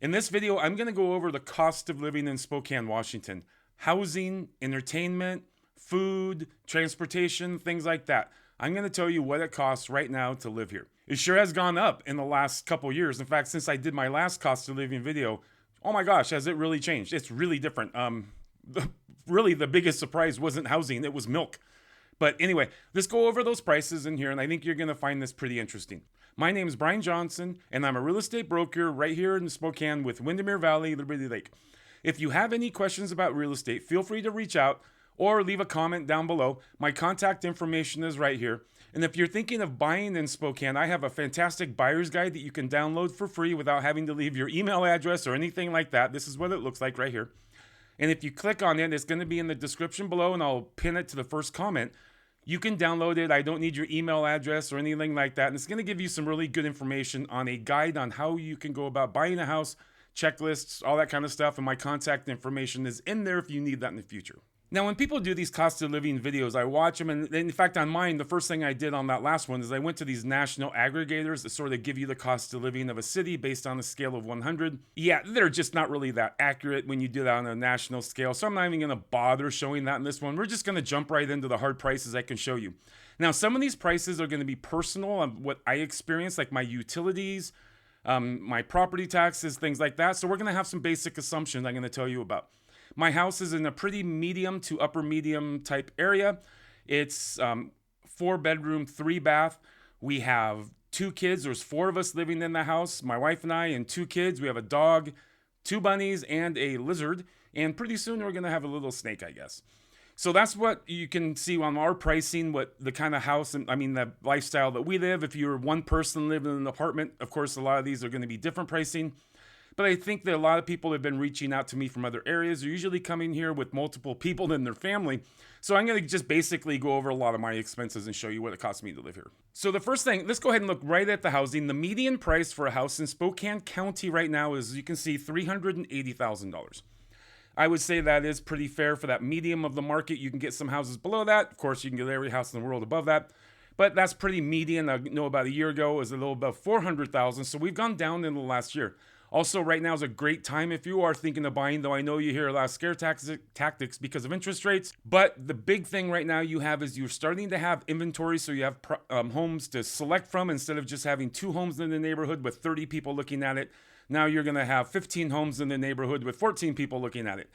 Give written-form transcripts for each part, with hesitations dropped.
In this video, I'm going to go over the cost of living in Spokane, Washington. Housing, entertainment, food, transportation, things like that. I'm going to tell you what it costs right now to live here. It sure has gone up in the last couple years. In fact, since I did my last cost of living video, oh my gosh, has it really changed? It's really different. Really, the biggest surprise wasn't housing, it was milk. But anyway, let's go over those prices in here, and I think you're going to find this pretty interesting. My name is Brian Johnson, and I'm a real estate broker right here in Spokane with Windermere Valley, Liberty Lake. If you have any questions about real estate, feel free to reach out or leave a comment down below. My contact information is right here. And if you're thinking of buying in Spokane, I have a fantastic buyer's guide that you can download for free without having to leave your email address or anything like that. This is what it looks like right here. And if you click on it, it's going to be in the description below, and I'll pin it to the first comment. You can download it. I don't need your email address or anything like that. And it's going to give you some really good information on a guide on how you can go about buying a house, checklists, all that kind of stuff. And my contact information is in there if you need that in the future. Now, when people do these cost of living videos, I watch them. And in fact, on mine, the first thing I did on that last one is I went to these national aggregators that sort of give you the cost of living of a city based on a scale of 100. Yeah, they're just not really that accurate when you do that on a national scale. So I'm not even going to bother showing that in this one. We're just going to jump right into the hard prices I can show you. Now, some of these prices are going to be personal on what I experience, like my utilities, my property taxes, things like that. So we're going to have some basic assumptions I'm going to tell you about. My house is in a pretty medium to upper medium type area. It's 4-bedroom, 3-bath. We have 2 kids. There's 4 of us living in the house, my wife and I, and 2 kids. We have a dog, 2 bunnies, and a lizard. And pretty soon we're going to have a little snake, I guess. So that's what you can see on our pricing, what the kind of house, the lifestyle that we live. If you're one person living in an apartment, of course, a lot of these are going to be different pricing. But I think that a lot of people have been reaching out to me from other areas. They're usually coming here with multiple people in their family. So I'm going to just basically go over a lot of my expenses and show you what it costs me to live here. So the first thing, let's go ahead and look right at the housing. The median price for a house in Spokane County right now is, you can see, $380,000. I would say that is pretty fair for that medium of the market. You can get some houses below that. Of course, you can get every house in the world above that. But that's pretty median. I know about a year ago it was a little above $400,000. So we've gone down in the last year. Also, right now is a great time if you are thinking of buying, though I know you hear a lot of scare tactics because of interest rates. But the big thing right now you have is you're starting to have inventory, so you have homes to select from. Instead of just having 2 homes in the neighborhood with 30 people looking at it, now you're going to have 15 homes in the neighborhood with 14 people looking at it.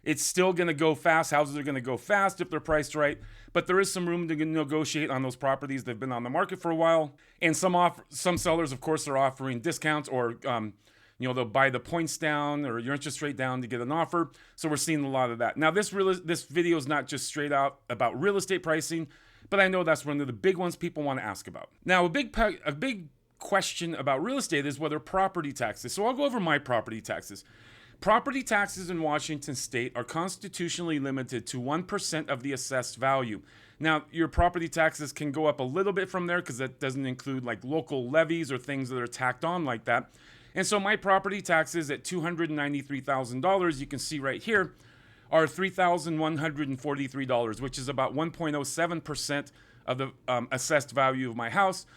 It's still going to go fast. Houses are going to go fast if they're priced right, but there is some room to negotiate on those properties. They've been on the market for a while, and some sellers, of course, are offering discounts or they'll buy the points down or your interest rate down to get an offer. So we're seeing a lot of that. Now, this video is not just straight out about real estate pricing, but I know that's one of the big ones people want to ask about. Now, a big question about real estate is whether property taxes. So I'll go over my property taxes. Property taxes in Washington state are constitutionally limited to 1% of the assessed value. Now, your property taxes can go up a little bit from there because that doesn't include like local levies or things that are tacked on like that. And so my property taxes at $293,000, you can see right here, are $3,143, which is about 1.07% of the assessed value of my house.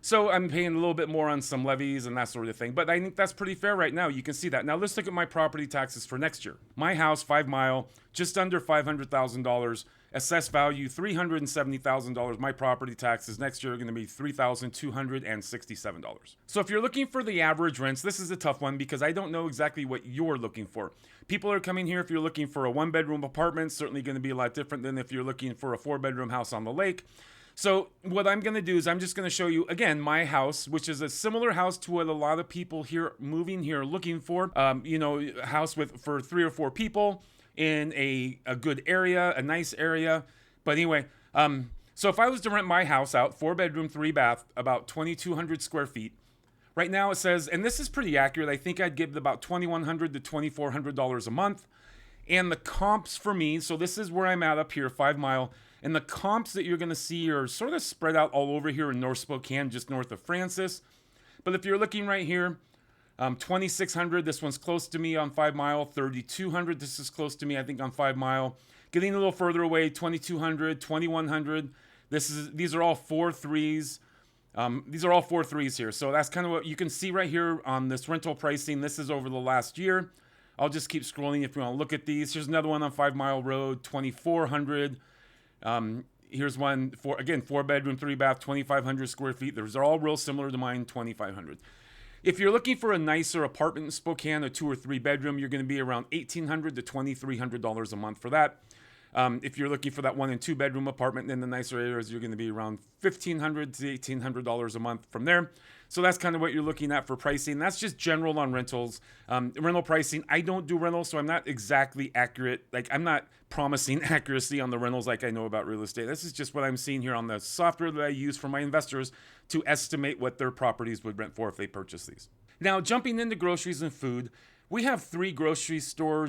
So I'm paying a little bit more on some levies and that sort of thing. But I think that's pretty fair right now. You can see that. Now let's look at my property taxes for next year. My house, 5 Mile, just under $500,000. Assessed value, $370,000. My property taxes next year are going to be $3,267. So if you're looking for the average rents, this is a tough one because I don't know exactly what you're looking for. People are coming here if you're looking for a 1-bedroom apartment, certainly going to be a lot different than if you're looking for a 4-bedroom house on the lake. So what I'm going to do is I'm just going to show you, again, my house, which is a similar house to what a lot of people here moving here are looking for. A house for 3 or 4 people in a good area, a nice area. But anyway, so if I was to rent my house out, 4-bedroom, 3-bath, about 2,200 square feet. Right now it says, and this is pretty accurate, I think I'd give it about $2,100 to $2,400 a month. And the comps for me, so this is where I'm at up here, 5 Mile. And the comps that you're going to see are sort of spread out all over here in North Spokane, just north of Francis. But if you're looking right here, 2,600, this one's close to me on 5 Mile. 3,200, this is close to me, I think, on 5 Mile. Getting a little further away, 2,200, 2,100. These are all 4 3s. These are all 4.3s here. So that's kind of what you can see right here on this rental pricing. This is over the last year. I'll just keep scrolling if you want to look at these. Here's another one on 5 Mile Road, 2,400. Here's one for, again, 4-bedroom, 3-bath, 2,500 square feet. Those are all real similar to mine, 2,500. If you're looking for a nicer apartment in Spokane, a 2 or 3 bedroom, you're going to be around $1,800 to $2,300 a month for that. If you're looking for that 1 and 2 bedroom apartment in the nicer areas, you're going to be around $1,500 to $1,800 a month from there. So that's kind of what you're looking at for pricing. That's just general on rentals. Rental pricing, I don't do rentals, so I'm not exactly accurate. Like, I'm not promising accuracy on the rentals like I know about real estate. This is just what I'm seeing here on the software that I use for my investors to estimate what their properties would rent for if they purchase these. Now, jumping into groceries and food, we have 3 grocery store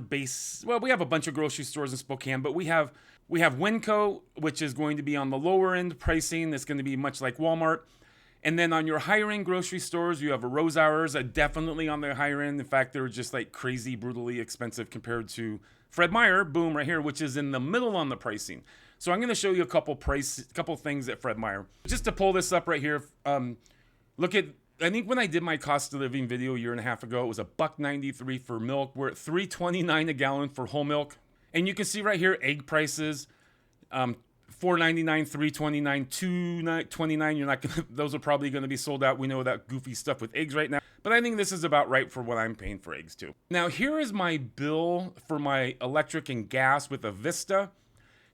well, we have a bunch of grocery stores in Spokane, but we have Winco, which is going to be on the lower end pricing. It's going to be much like Walmart. And then on your higher end grocery stores, you have a Rose Hours, definitely on the higher end. In fact, they're just like crazy, brutally expensive compared to Fred Meyer, boom, right here, which is in the middle on the pricing. So I'm going to show you a couple things at Fred Meyer. Just to pull this up right here, look at, I think when I did my cost of living video a year and a half ago, it was $1.93 for milk. We're at $3.29 a gallon for whole milk. And you can see right here, egg prices, $4.99, $3.29, $2.29. You're not gonna; those are probably going to be sold out. We know that goofy stuff with eggs right now, but I think this is about right for what I'm paying for eggs too. Now here is my bill for my electric and gas with a Vista.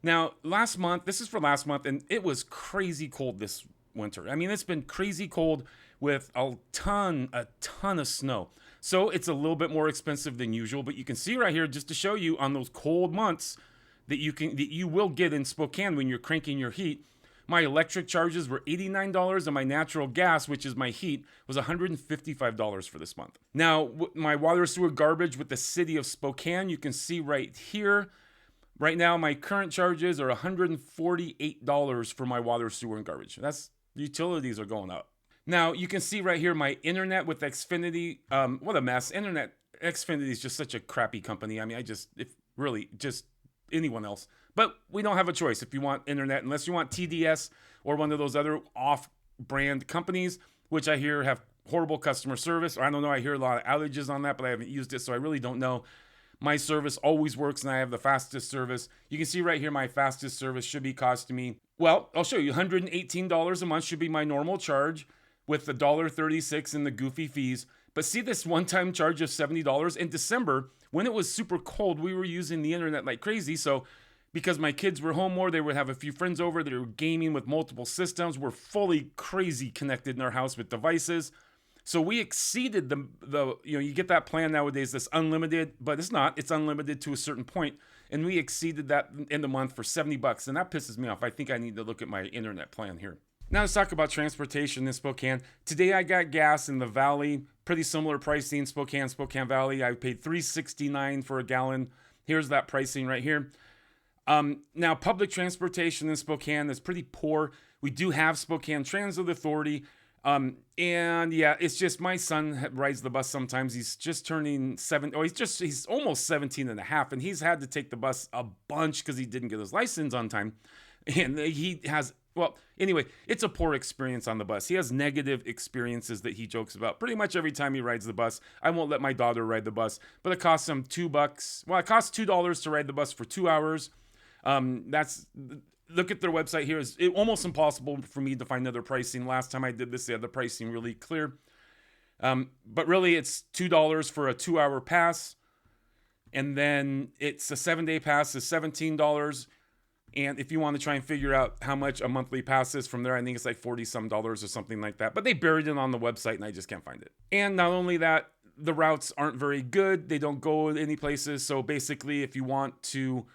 Now this is for last month, and it was crazy cold this winter. I mean, it's been crazy cold with a ton of snow. So it's a little bit more expensive than usual, but you can see right here, just to show you on those cold months that you will get in Spokane when you're cranking your heat. My electric charges were $89 and my natural gas, which is my heat, was $155 for this month. Now, my water, sewer, garbage with the city of Spokane, you can see right here. Right now, my current charges are $148 for my water, sewer, and garbage. Utilities are going up. Now, you can see right here my internet with Xfinity. What a mess. Xfinity is just such a crappy company. I mean, just anyone else. But we don't have a choice if you want internet, unless you want TDS or one of those other off-brand companies, which I hear have horrible customer service. Or I don't know, I hear a lot of outages on that, but I haven't used it, so I really don't know. My service always works, and I have the fastest service. You can see right here my fastest service should be costing me, well, I'll show you, $118 a month should be my normal charge, with the $1.36 in the goofy fees. But see this one-time charge of $70 in December, when it was super cold, we were using the internet like crazy. So because my kids were home more, they would have a few friends over. They were gaming with multiple systems. We're fully crazy connected in our house with devices. So we exceeded you get that plan nowadays that's unlimited, but it's not. It's unlimited to a certain point. And we exceeded that in the month for $70. And that pisses me off. I think I need to look at my internet plan here. Now let's talk about transportation in Spokane. Today I got gas in the Valley, pretty similar pricing, Spokane Valley. I paid $3.69 for a gallon. Here's that pricing right here. Now public transportation in Spokane is pretty poor. We do have Spokane Transit Authority. And yeah, it's just my son rides the bus sometimes. He's just turning 7. Oh, he's almost 17 and a half. And he's had to take the bus a bunch because he didn't get his license on time. And he has, well, anyway, it's a poor experience on the bus. He has negative experiences that he jokes about pretty much every time he rides the bus. I won't let my daughter ride the bus, but it costs him $2. Well, it costs $2 to ride the bus for 2 hours. Look at their website here. It's almost impossible for me to find other pricing. Last time I did this, they had the pricing really clear. But really, it's $2 for a 2-hour pass. And then it's a 7-day pass is $17. And if you want to try and figure out how much a monthly pass is from there, I think it's like $40-some or something like that. But they buried it on the website and I just can't find it. And not only that, the routes aren't very good. They don't go any places. So basically, if you want to,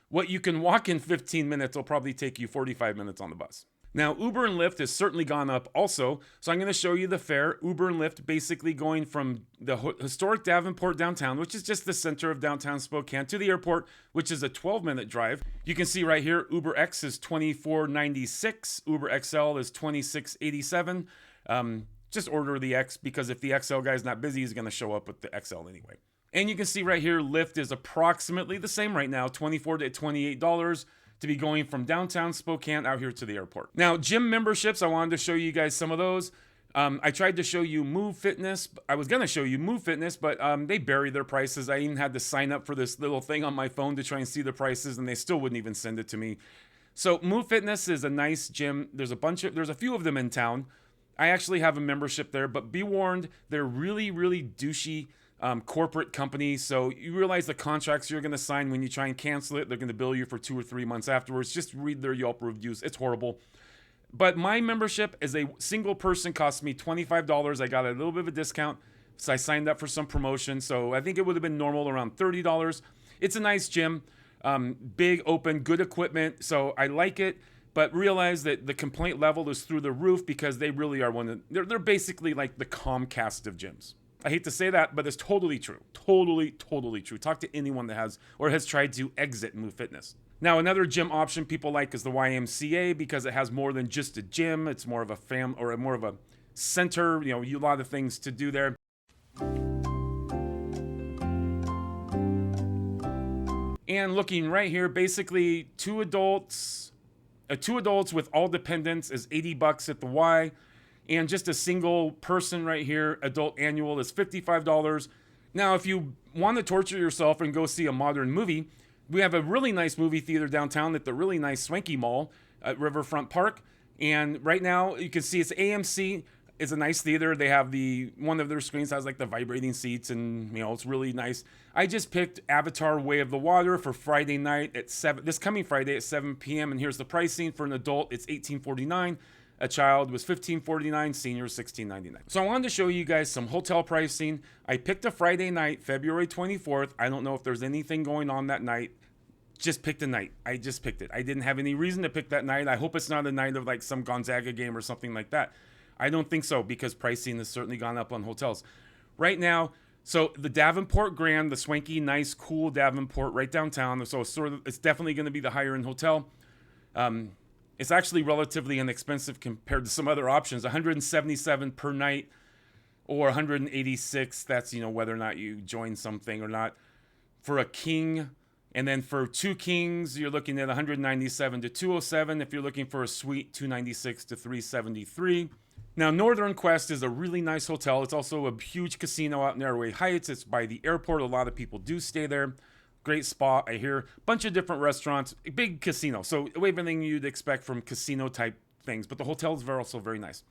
what you can walk in 15 minutes will probably take you 45 minutes on the bus. Now, Uber and Lyft has certainly gone up also. So I'm going to show you the fare. Uber and Lyft basically going from the historic Davenport downtown, which is just the center of downtown Spokane, to the airport, which is a 12-minute drive. You can see right here, Uber X is $24.96. Uber XL is $26.87. Just order the X, because if the XL guy's not busy, he's going to show up with the XL anyway. And you can see right here, Lyft is approximately the same right now, $24 to $28. to be going from downtown Spokane out here to the airport. Now, gym memberships, I wanted to show you guys some of those. I tried to show you Move Fitness. I was going to show you Move Fitness, but they buried their prices. I even had to sign up for this little thing on my phone to try and see the prices, and they still wouldn't even send it to me. So Move Fitness is a nice gym. There's a few of them in town. I actually have a membership there, but be warned, they're really, really douchey corporate company. So you realize the contracts you're going to sign, when you try and cancel it, they're going to bill you for 2 or 3 months afterwards. Just read their Yelp reviews. It's horrible. But my membership as a single person cost me $25. I got a little bit of a discount, so I signed up for some promotion. So I think it would have been normal around $30. It's a nice gym, big, open, good equipment. So I like it, but realize that the complaint level is through the roof because they really are they're basically like the Comcast of gyms. I hate to say that, but it's totally true. Totally, totally true. Talk to anyone that has tried to exit Move Fitness. Now, another gym option people like is the YMCA because it has more than just a gym. It's more of a more of a center. You know, a lot of things to do there. And looking right here, basically two adults with all dependents is $80 at the Y, and just a single person right here, adult annual, is $55. Now, if you want to torture yourself and go see a modern movie, we have a really nice movie theater downtown at the really nice swanky mall at Riverfront Park. And right now you can see it's AMC. It's a nice theater. They have one of their screens has like the vibrating seats, and it's really nice. I just picked Avatar: Way of the Water for Friday night at this coming Friday at 7 p.m. And here's the pricing. For an adult, it's $18.49. A child was $15.49, senior $16.99. So I wanted to show you guys some hotel pricing. I picked a Friday night, February 24th. I don't know if there's anything going on that night. Just picked a night. I just picked it. I didn't have any reason to pick that night. I hope it's not a night of like some Gonzaga game or something like that. I don't think so, because pricing has certainly gone up on hotels. Right now, so the Davenport Grand, the swanky, nice, cool Davenport right downtown. So it's definitely going to be the higher end hotel. It's actually relatively inexpensive compared to some other options. $177 per night or $186. That's, whether or not you join something or not. For a king, and then for two kings, you're looking at $197 to $207. If you're looking for a suite, $296 to $373. Now, Northern Quest is a really nice hotel. It's also a huge casino out in Airway Heights. It's by the airport. A lot of people do stay there. Great spot, I hear. Bunch of different restaurants. Big casino. So everything you'd expect from casino type things. But the hotel is also very nice.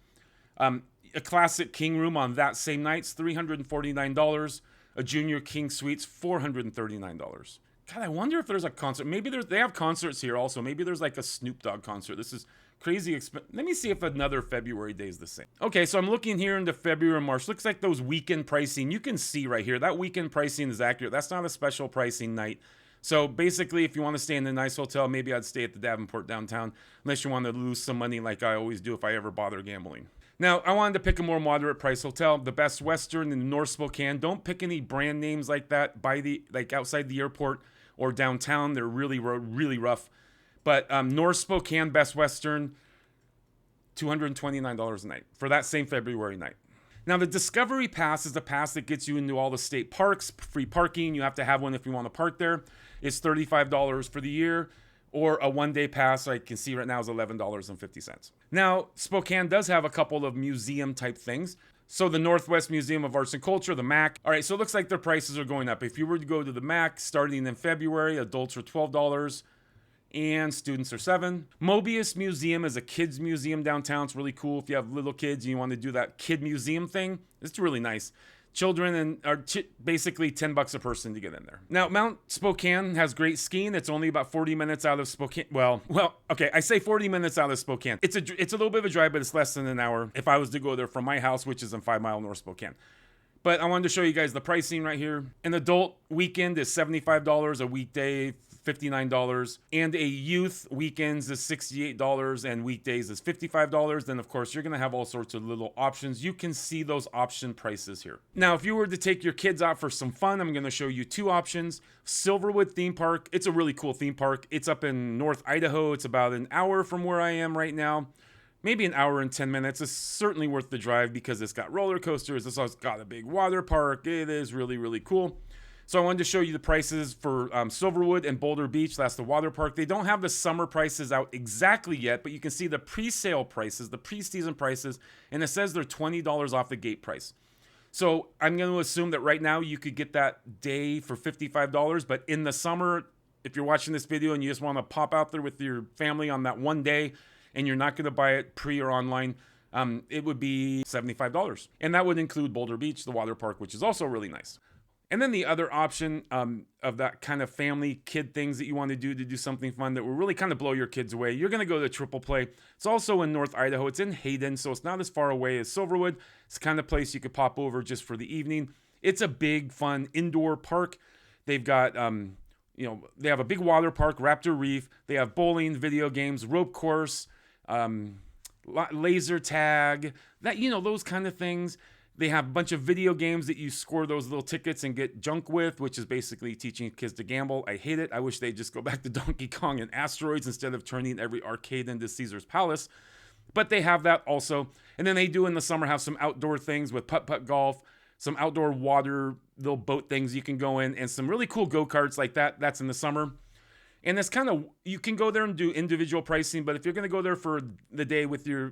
A classic king room on that same night's $349. A junior king suite's $439. God, I wonder if there's a concert. Maybe they have concerts here also. Maybe there's like a Snoop Dogg concert. This is crazy expensive. Let me see if another February day is the same. Okay, so I'm looking here into February and March. Looks like those weekend pricing. You can see right here, that weekend pricing is accurate. That's not a special pricing night. So basically, if you want to stay in a nice hotel, maybe I'd stay at the Davenport downtown, unless you want to lose some money like I always do if I ever bother gambling. Now, I wanted to pick a more moderate price hotel, the Best Western in North Spokane. Don't pick any brand names like that outside the airport or downtown. They're really, really rough. But North Spokane Best Western, $229 a night for that same February night. Now, the Discovery Pass is the pass that gets you into all the state parks, free parking. You have to have one if you want to park there. It's $35 for the year, or a one-day pass I can see right now is $11.50. Now, Spokane does have a couple of museum-type things. So the Northwest Museum of Arts and Culture, the MAC. All right, so it looks like their prices are going up. If you were to go to the MAC, starting in February, adults are $12 and students are $7. Mobius Museum is a kids museum downtown. It's really cool if you have little kids and you want to do that kid museum thing. It's really nice. Children are basically $10 a person to get in there. Now, Mount Spokane has great skiing. It's only about 40 minutes out of Spokane. Well, okay, I say 40 minutes out of Spokane. It's a little bit of a drive, but it's less than an hour if I was to go there from my house, which is in 5 Mile North Spokane. But I wanted to show you guys the pricing right here. An adult weekend is $75, a weekday $59, and a youth weekends is $68, and weekdays is $55. Then, of course, you're going to have all sorts of little options. You can see those option prices here. Now, if you were to take your kids out for some fun, I'm going to show you two options. Silverwood Theme Park. It's a really cool theme park. It's up in North Idaho. It's about an hour from where I am right now. Maybe an hour and 10 minutes. It's certainly worth the drive because it's got roller coasters. It's also got a big water park. It is really, really cool. So I wanted to show you the prices for Silverwood and Boulder Beach. That's the water park. They don't have the summer prices out exactly yet, but you can see the pre-sale prices, the pre-season prices, and it says they're $20 off the gate price. So I'm going to assume that right now you could get that day for $55, but in the summer, if you're watching this video and you just want to pop out there with your family on that one day and you're not going to buy it pre or online, it would be $75. And that would include Boulder Beach, the water park, which is also really nice. And then the other option of that kind of family kid things that you want to do something fun that will really kind of blow your kids away, you're going to go to Triple Play. It's also in North Idaho. It's in Hayden, so it's not as far away as Silverwood. It's the kind of place you could pop over just for the evening. It's a big, fun indoor park. They've got, they have a big water park, Raptor Reef. They have bowling, video games, rope course, laser tag, those kind of things. They have a bunch of video games that you score those little tickets and get junk with, which is basically teaching kids to gamble. I hate it. I wish they'd just go back to Donkey Kong and Asteroids instead of turning every arcade into Caesar's Palace. But they have that also. And then they do in the summer have some outdoor things with putt-putt golf, some outdoor water, little boat things you can go in, and some really cool go-karts like that. That's in the summer. And it's kind of, you can go there and do individual pricing, but if you're going to go there for the day with your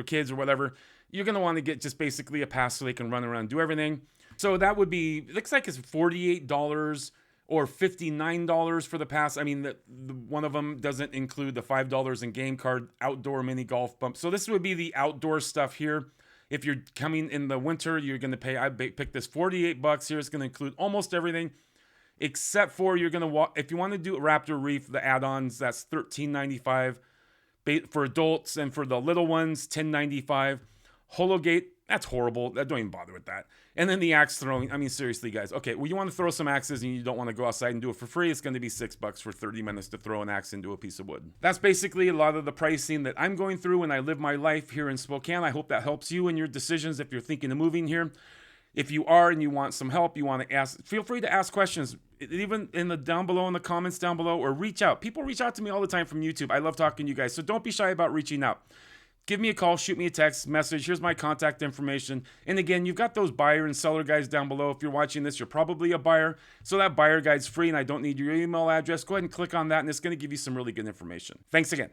kids or whatever, you're going to want to get just basically a pass so they can run around and do everything. So that would be, looks like it's $48 or $59 for the pass. I mean, the one of them doesn't include the $5 in game card, outdoor mini golf bump. So this would be the outdoor stuff here. If you're coming in the winter, you're going to pay, I picked this $48 here. It's going to include almost everything. Except for you're going to walk, if you want to do Raptor Reef, the add-ons, that's $13.95 for adults, and for the little ones, $10.95. Hologate, that's horrible. I don't even bother with that. And then the axe throwing, I mean, seriously, guys. Okay, well, you want to throw some axes and you don't want to go outside and do it for free, it's going to be $6 for 30 minutes to throw an axe into a piece of wood. That's basically a lot of the pricing that I'm going through when I live my life here in Spokane. I hope that helps you in your decisions if you're thinking of moving here. If you are and you want some help, you want to ask, feel free to ask questions, even in the down below in the comments down below, or reach out. People reach out to me all the time from YouTube. I love talking to you guys, so don't be shy about reaching out. Give me a call, shoot me a text message. Here's my contact information. And again, you've got those buyer and seller guides down below. If you're watching this, you're probably a buyer. So that buyer guide's free and I don't need your email address. Go ahead and click on that and it's going to give you some really good information. Thanks again.